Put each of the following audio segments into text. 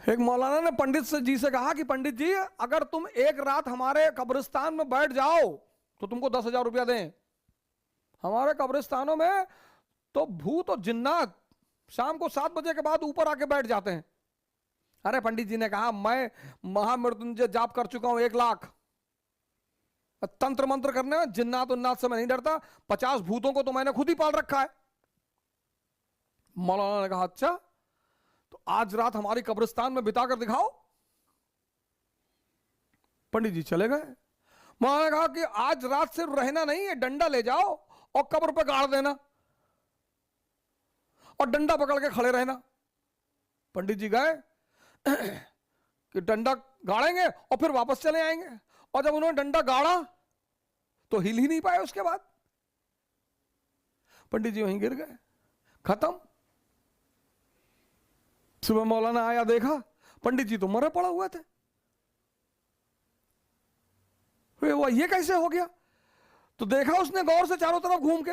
एक मौलाना ने पंडित जी से कहा कि पंडित जी, अगर तुम एक रात हमारे कब्रिस्तान में बैठ जाओ तो तुमको 10,000 रुपया दें। हमारे कब्रिस्तानों में तो भूत और जिन्नात शाम को 7 बजे के बाद ऊपर आके बैठ जाते हैं। अरे पंडित जी ने कहा, मैं महामृत्युंजय जाप कर चुका हूं 1 लाख। तंत्र मंत्र करने में जिन्नात उन्नात से मैं नहीं डरता, 50 भूतों को तो मैंने खुद ही पाल रखा है। मौलाना ने कहा, अच्छा तो आज रात हमारी कब्रिस्तान में बिता कर दिखाओ। पंडित जी चले गए। मौलाना ने कहा कि आज रात सिर्फ रहना नहीं है, डंडा ले जाओ और कब्र पे गाड़ देना और डंडा पकड़ के खड़े रहना। पंडित जी गए कि डंडा गाड़ेंगे और फिर वापस चले आएंगे, और जब उन्होंने डंडा गाड़ा तो हिल ही नहीं पाए। उसके बाद पंडित जी वहीं गिर गए, खत्म। सुबह मौलाना आया, देखा पंडित जी तो मरे पड़ा हुए थे। ये कैसे हो गया? तो देखा उसने गौर से चारों तरफ घूम के,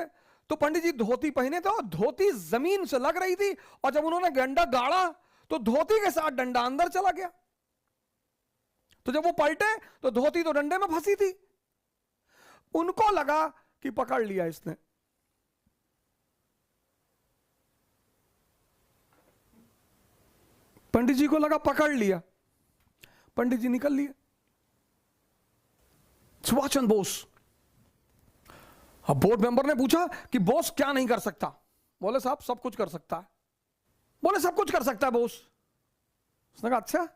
तो पंडित जी धोती पहने थे और धोती जमीन से लग रही थी, और जब उन्होंने डंडा गाड़ा तो धोती के साथ डंडा अंदर चला गया। तो जब वो पलटे तो धोती तो डंडे में फंसी थी। उनको लगा कि पकड़ लिया इसने। पंडित जी को लगा पकड़ लिया, पंडित जी निकल लिए। सुभाष चंद्र बोस, अब बोर्ड मेंबर ने पूछा कि बोस क्या नहीं कर सकता? बोले साहब सब कुछ कर सकता है। बोले सब कुछ कर सकता है बोस? उसने कहा अच्छा।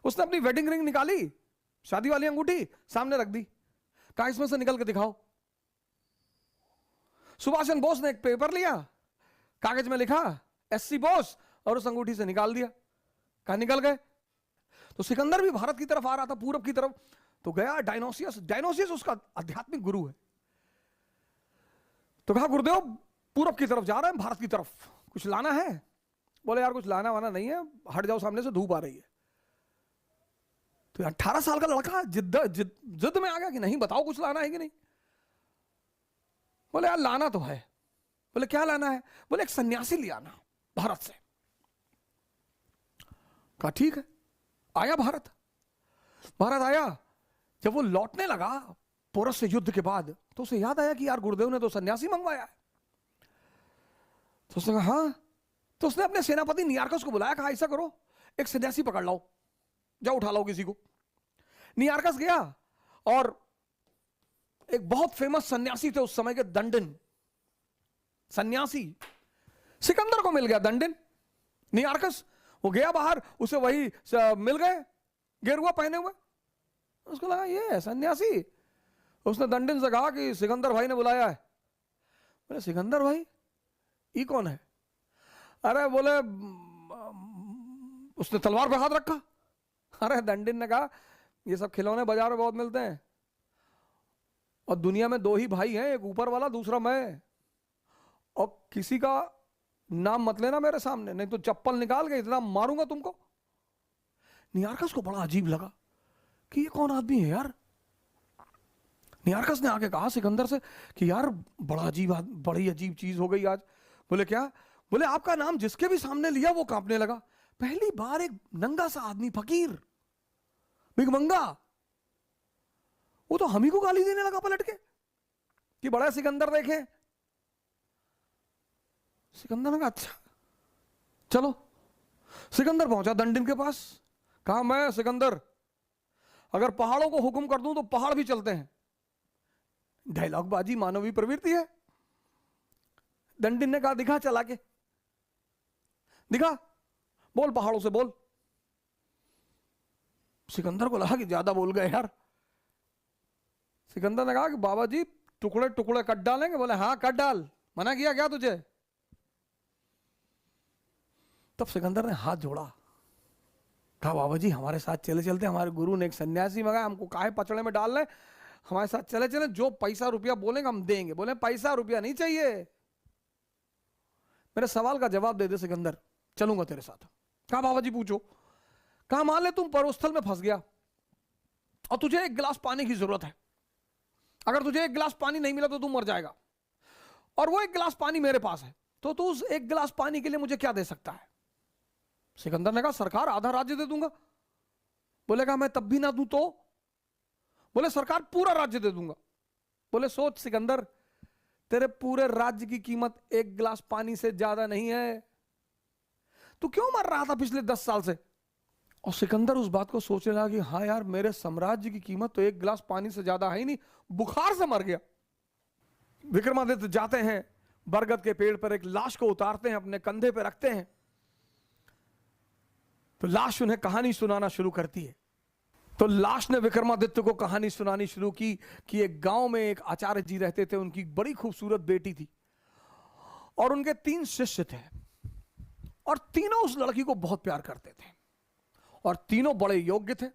उसने अपनी वेडिंग रिंग निकाली, शादी वाली अंगूठी सामने रख दी, कहा इसमें से निकल के दिखाओ। सुभाष चंद्र बोस ने एक पेपर लिया, कागज में लिखा SC बोस, और उस अंगूठी से निकाल दिया, कहा निकल गए। तो सिकंदर भी भारत की तरफ आ रहा था, पूरब की तरफ, तो गया डायनोसियस। डायनोसियस उसका आध्यात्मिक गुरु है। तो कहा गुरुदेव पूरब की तरफ जा रहे हैं, भारत की तरफ, कुछ लाना है? बोले यार कुछ लाना वाना नहीं है, हट जाओ, सामने से धूप आ रही है। तो 18 साल का लड़का जिद में आ गया कि नहीं बताओ कुछ लाना है कि नहीं। बोले यार लाना तो है। बोले क्या लाना है? बोले एक सन्यासी ले आना भारत से। कहा ठीक है। आया भारत आया। जब वो लौटने लगा पोरस से युद्ध के बाद, तो उसे याद आया कि यार गुरुदेव ने तो सन्यासी मंगवाया है। तो उसने कहा हाँ। तो उसने अपने सेनापति नियार्कस को बुलाया, कहा ऐसा करो एक सन्यासी पकड़ लाओ, जाओ उठा लाओ किसी को। नियार्कस गया और एक बहुत फेमस सन्यासी थे उस समय के, दंडिन सन्यासी, सिकंदर को मिल गया दंडिन। नियार्कस वो गया बाहर, उसे वही मिल गए गेरुआ पहने हुए। उसको लगा ये है सन्यासी। उसने दंडिन से कहा कि सिकंदर भाई ने बुलाया है। बोले सिकंदर भाई ये कौन है? अरे बोले उसने तलवार पे हाथ रखा। अरे दंडिन ने कहा ये सब खिलौने बाजार में बहुत मिलते हैं, और दुनिया में 2 ही भाई हैं, एक ऊपर वाला दूसरा मैं, और किसी का नाम मत लेना मेरे सामने, नहीं तो चप्पल निकाल के इतना मारूंगा तुमको। नियार्कस को बड़ा अजीब लगा कि ये कौन आदमी है यार। नियार्कस ने आके कहा सिकंदर से कि यार बड़ी अजीब चीज हो गई आज। बोले क्या? बोले आपका नाम जिसके भी सामने लिया वो कांपने लगा। पहली बार एक नंगा सा आदमी, फकीर, भिखमंगा, वो तो हम ही को गाली देने लगा पलट के कि बड़ा सिकंदर देखे। सिकंदर ने कहा अच्छा चलो। सिकंदर पहुंचा दंडिन के पास, कहा मैं सिकंदर अगर पहाड़ों को हुक्म कर दूं तो पहाड़ भी चलते हैं। डायलॉग बाजी मानवीय प्रवृत्ति है। दंडिन ने कहा दिखा चला के, दिखा, बोल पहाड़ों से बोल। सिकंदर को लगा कि ज्यादा बोल गए यार। सिकंदर ने कहा कि बाबा जी टुकड़े टुकड़े कट डालेंगे? बोले हाँ कट डाल, मना किया क्या तुझे? तब सिकंदर ने हाथ जोड़ा, कहा बाबा जी हमारे साथ चले चलते, हमारे गुरु ने एक सन्यासी मंगाया, हमको काहे पचड़े में डाल रहे, हमारे साथ चले चले, जो पैसा रुपया बोलेंगे हम देंगे। बोले पैसा रुपया नहीं चाहिए, मेरे सवाल का जवाब दे दे सिकंदर, चलूंगा तेरे साथ। कहा बाबा जी पूछो। कहा मान ले तुम पर्वतस्थल में फंस गया और तुझे 1 गिलास पानी की जरूरत है। अगर तुझे 1 गिलास पानी नहीं मिला तो तू मर जाएगा, और वो 1 गिलास पानी मेरे पास है, तो तू उस 1 गिलास पानी के लिए मुझे क्या दे सकता है? सिकंदर ने कहा सरकार आधा राज्य दे दूंगा। बोलेगा मैं तब भी ना दूं तो? बोले सरकार पूरा राज्य दे दूंगा। बोले सोच सिकंदर, तेरे पूरे राज्य की कीमत एक गिलास पानी से ज्यादा नहीं है। तू क्यों मर रहा था पिछले 10 साल से? और सिकंदर उस बात को सोचने लगा कि हाँ यार, मेरे साम्राज्य की कीमत तो एक गिलास पानी से ज्यादा है ही नहीं, बुखार से मर गया। विक्रमादित्य जाते हैं, बरगद के पेड़ पर एक लाश को उतारते हैं, अपने कंधे पे रखते हैं, तो लाश उन्हें कहानी सुनाना शुरू करती है। तो लाश ने विक्रमादित्य को कहानी सुनानी शुरू की कि एक गांव में एक आचार्य जी रहते थे, उनकी बड़ी खूबसूरत बेटी थी और उनके 3 शिष्य थे, और तीनों उस लड़की को बहुत प्यार करते थे और तीनों बड़े योग्य थे।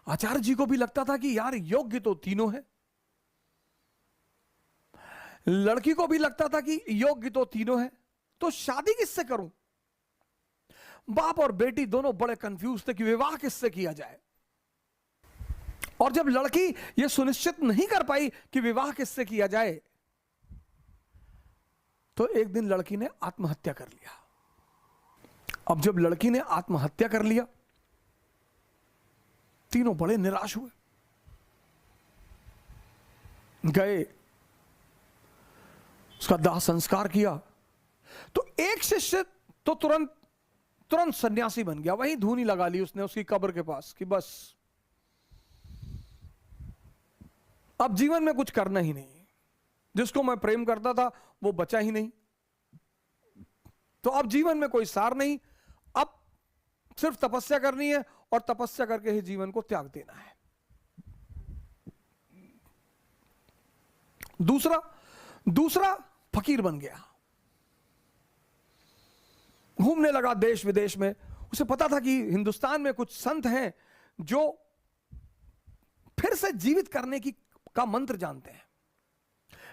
आचार्य जी को भी लगता था कि यार योग्य तो तीनों है, लड़की को भी लगता था कि योग्य तो तीनों है, तो शादी किससे करूं? बाप और बेटी दोनों बड़े कंफ्यूज थे कि विवाह किससे किया जाए। और जब लड़की यह सुनिश्चित नहीं कर पाई कि विवाह किससे किया जाए, तो एक दिन लड़की ने आत्महत्या कर लिया। अब जब लड़की ने आत्महत्या कर लिया, तीनों बड़े निराश हुए, गए, उसका दाह संस्कार किया। तो एक शिष्य तो तुरंत सन्यासी बन गया, वहीं धूनी लगा ली उसने उसकी कब्र के पास कि बस अब जीवन में कुछ करना ही नहीं, जिसको मैं प्रेम करता था वो बचा ही नहीं, तो अब जीवन में कोई सार नहीं, अब सिर्फ तपस्या करनी है और तपस्या करके ही जीवन को त्याग देना है। दूसरा फकीर बन गया, घूमने लगा देश विदेश में। उसे पता था कि हिंदुस्तान में कुछ संत हैं जो फिर से जीवित करने का मंत्र जानते हैं।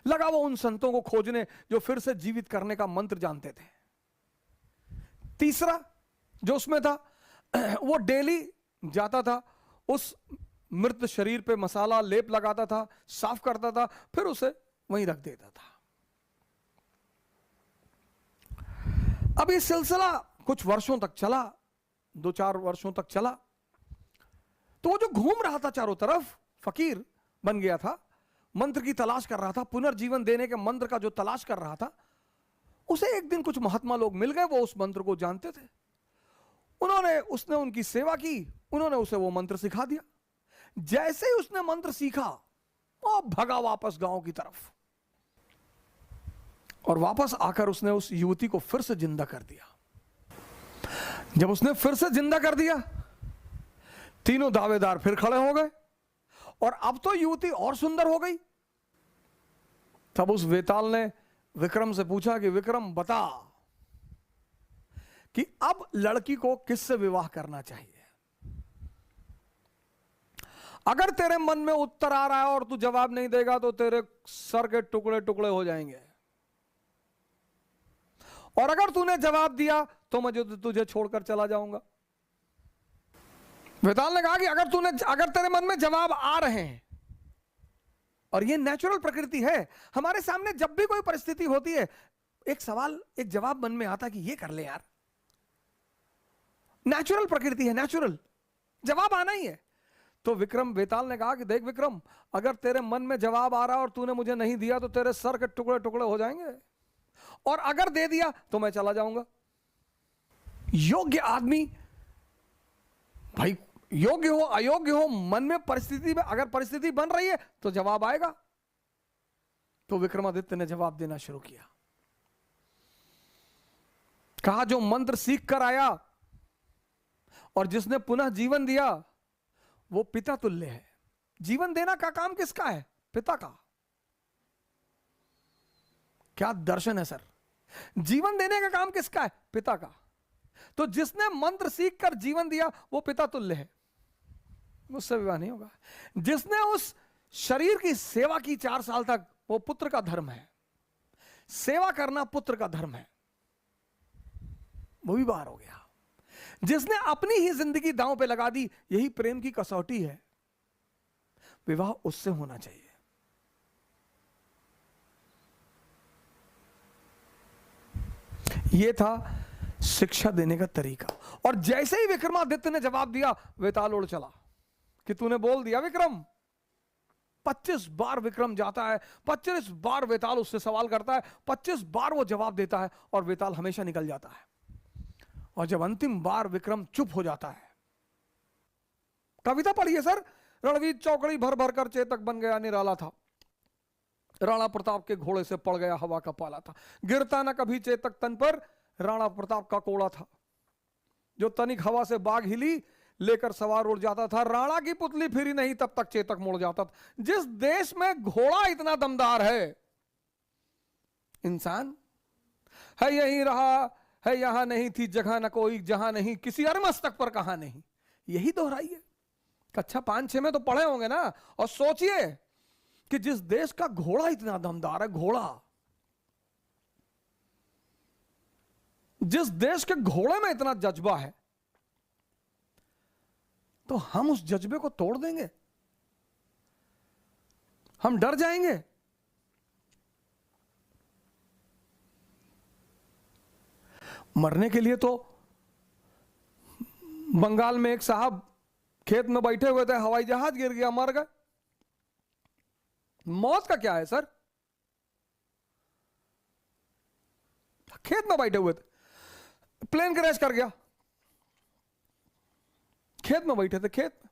लगा वो उन संतों को खोजने जो फिर से जीवित करने का मंत्र जानते थे। तीसरा जो उसमें था, वो डेली जाता था, उस मृत शरीर पे मसाला लेप लगाता था, साफ करता था, फिर उसे वहीं रख देता था। अब ये सिलसिला कुछ वर्षों तक चला, 2-4 वर्षों तक चला। तो वो जो घूम रहा था चारों तरफ, फकीर बन गया था, मंत्र की तलाश कर रहा था, पुनर्जीवन देने के मंत्र का जो तलाश कर रहा था, उसे एक दिन कुछ महात्मा लोग मिल गए, वो उस मंत्र को जानते थे। उसने उनकी सेवा की, उन्होंने उसे वो मंत्र सिखा दिया। जैसे ही उसने मंत्र सीखा, वो भगा वापस गांव की तरफ, और वापस आकर उसने उस युवती को फिर से जिंदा कर दिया। जब उसने फिर से जिंदा कर दिया, तीनों दावेदार फिर खड़े हो गए, और अब तो युवती और सुंदर हो गई। तब उस वेताल ने विक्रम से पूछा कि विक्रम बता कि अब लड़की को किससे विवाह करना चाहिए। अगर तेरे मन में उत्तर आ रहा है और तू जवाब नहीं देगा तो तेरे सर के टुकड़े टुकड़े हो जाएंगे, और अगर तूने जवाब दिया तो मैं तुझे छोड़कर चला जाऊंगा। वेताल ने कहा कि अगर तेरे मन में जवाब आ रहे हैं, और ये नेचुरल प्रकृति है, हमारे सामने जब भी कोई परिस्थिति होती है, एक सवाल, एक जवाब मन में आता कि ये कर ले यार, नेचुरल प्रकृति है, नेचुरल जवाब आना ही है। तो वेताल ने कहा कि देख विक्रम, अगर तेरे मन में जवाब आ रहा और तूने मुझे नहीं दिया तो तेरे सर के टुकड़े टुकड़े हो जाएंगे, और अगर दे दिया तो मैं चला जाऊंगा। योग्य आदमी, भाई योग्य हो अयोग्य हो, मन में परिस्थिति में अगर परिस्थिति बन रही है तो जवाब आएगा। तो विक्रमादित्य ने जवाब देना शुरू किया। कहा जो मंत्र सीख कर आया और जिसने पुनः जीवन दिया वो पिता तुल्य है। जीवन देना का काम किसका है? पिता का। क्या दर्शन है सर, जीवन देने का काम किसका है? पिता का। तो जिसने मंत्र सीख कर जीवन दिया वो पिता तुल्य है, उससे विवाह नहीं होगा। जिसने उस शरीर की सेवा की 4 साल तक, वो पुत्र का धर्म है, सेवा करना पुत्र का धर्म है, वो भी बाहर हो गया। जिसने अपनी ही जिंदगी दांव पे लगा दी, यही प्रेम की कसौटी है, विवाह उससे होना चाहिए। ये था शिक्षा देने का तरीका। और जैसे ही विक्रमादित्य ने जवाब दिया, वेताल उड़ चला कि तूने बोल दिया विक्रम। 25 बार विक्रम जाता है, 25 बार वेताल उससे सवाल करता है, 25 बार वो जवाब देता है और वेताल हमेशा निकल जाता है। और जब अंतिम बार विक्रम चुप हो जाता है, कविता पढ़िए सर, रणवीर चौकड़ी भर भर कर चेतक बन गया निराला था, राणा प्रताप के घोड़े से पड़ गया हवा का पाला था, गिरता ना कभी चेतक तन पर, राणा प्रताप का कोड़ा था, जो तनिक हवा से बाग हिली लेकर सवार उड़ जाता था, राणा की पुतली फिरी नहीं तब तक चेतक मुड़ जाता था। जिस देश में घोड़ा इतना दमदार है, इंसान है यहीं रहा है, यहां नहीं थी जगह न कोई, जहां नहीं किसी अरमस्तक पर कहां नहीं। यही दोहराइए, कक्षा 5-6 में तो पढ़े होंगे ना। और सोचिए कि जिस देश का घोड़ा इतना दमदार है, घोड़ा, जिस देश के घोड़े में इतना जज्बा है, तो हम उस जज्बे को तोड़ देंगे? हम डर जाएंगे? मरने के लिए तो बंगाल में एक साहब खेत में बैठे हुए थे, हवाई जहाज गिर गया, मर गए। मौत का क्या है सर? खेत में बैठे हुए थे, प्लेन क्रैश कर गया, खेत में बैठे थे, खेत